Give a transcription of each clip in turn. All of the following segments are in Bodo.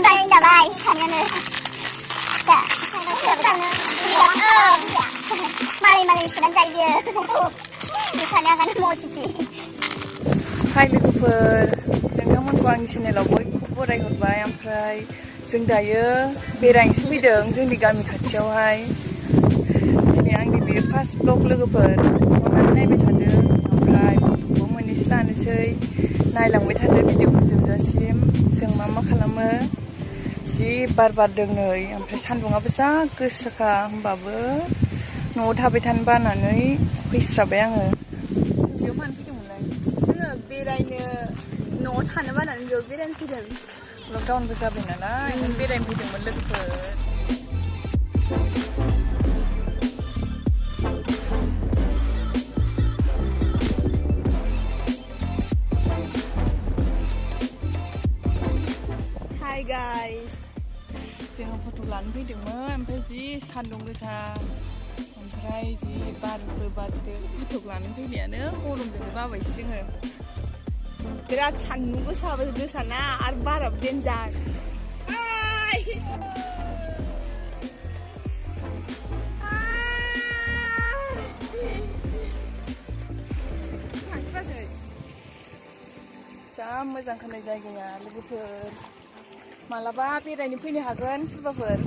Timbain dabai sanyaनो दा मालाय सुनानै जायो बियो सानै आगान मजिति हाय लोगोफोर नोंथांमोनखौ आंनि चेनेलाव बयखौबो बरायहरबाय ओमफ्राय जों दायो बेरायनोसो फैदों जोंनि गामि खाथियावहाय दिनै आंनि बे फार्स्ट ब्लग लोगोफोर अननानै नायबाय थादो ओमफ्राय फट'खौ मोननैसो लानोसै नायलांबाय थादो भिडिअखौ जोबजासिम जों मा खालामो जि बार बारदों नै ओमफ्राय सान्दुङाबो जा गोसाखा होमबाबो न'आव थाबाय थानो बानानै फैस्राबाय आङो बेयाव मानो फैदोंमोनलाय जोङो बेरायनो न'आव थानो बानानै बेयाव बेरायनो फैदों लकडाउनबो जाबाय नालाय बेरायनो फैदोंमोन लोगोफोर हाय गाइस जोङो फट' लानो फैदोंमोन ओमफ्राय जि सान्दुं गोसा ओमफ्राय जि बारबो बारदों फट' लानो फैनायानो गरमजोंनो बाबायसो जोङो बिराद सान्दुं गोसाना आरो बाराबो देन्जार जा मोजां खोनाय जायगाया लोगोफोर मालाबा बेरायनो फैनो हागोन सोरबाफोर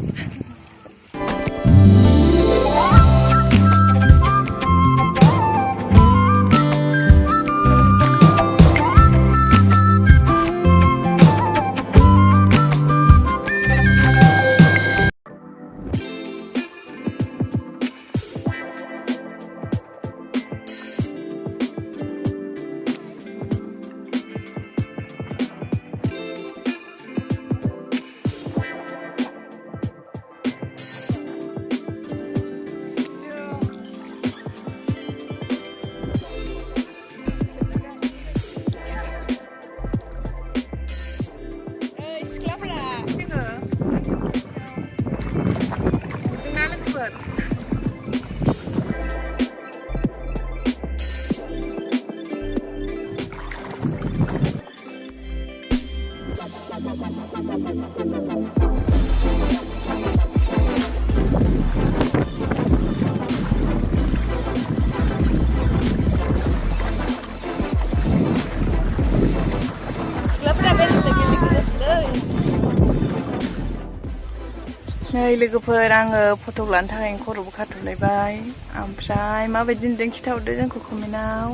नै लोगोफोर आङो फट' लानो थाखाय खर'बो खाथ'लायबाय ओमफ्राय माबायदि नुदों खिथाहरदो जोंखौ कमेन्टआव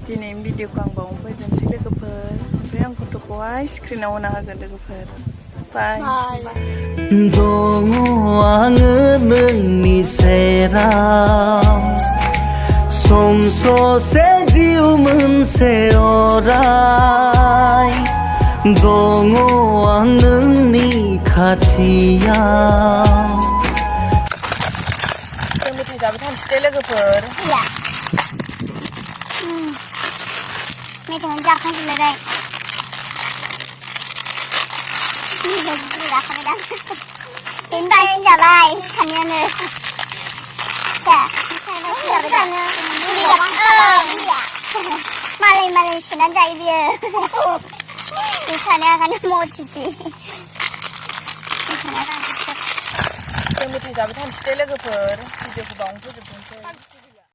दिनैनि भिडिअखौ आं बावनो फोजोबनोसै लोगोफोर ओमफ्राय आं फट'खौहाय स्क्रिनाव होना होगोन लोगोफोर बाय दङ आङो नोंनि सेराव सम ससे जिउ मोनसे अराय दङ आं नोंनि खाथियाव जों मेथाइ जाबाय थानोसै दे लोगोफोर मेथाइखौनो जाखांजोबलायबाय Timbain dabai sanyaनो दा मालाय सुनानै जायो बियो सानै आगान मजिति जों मेथाइ जाबाय थानोसै दे लोगोफोर भिडिअखौ बावनो फोजोबनोसै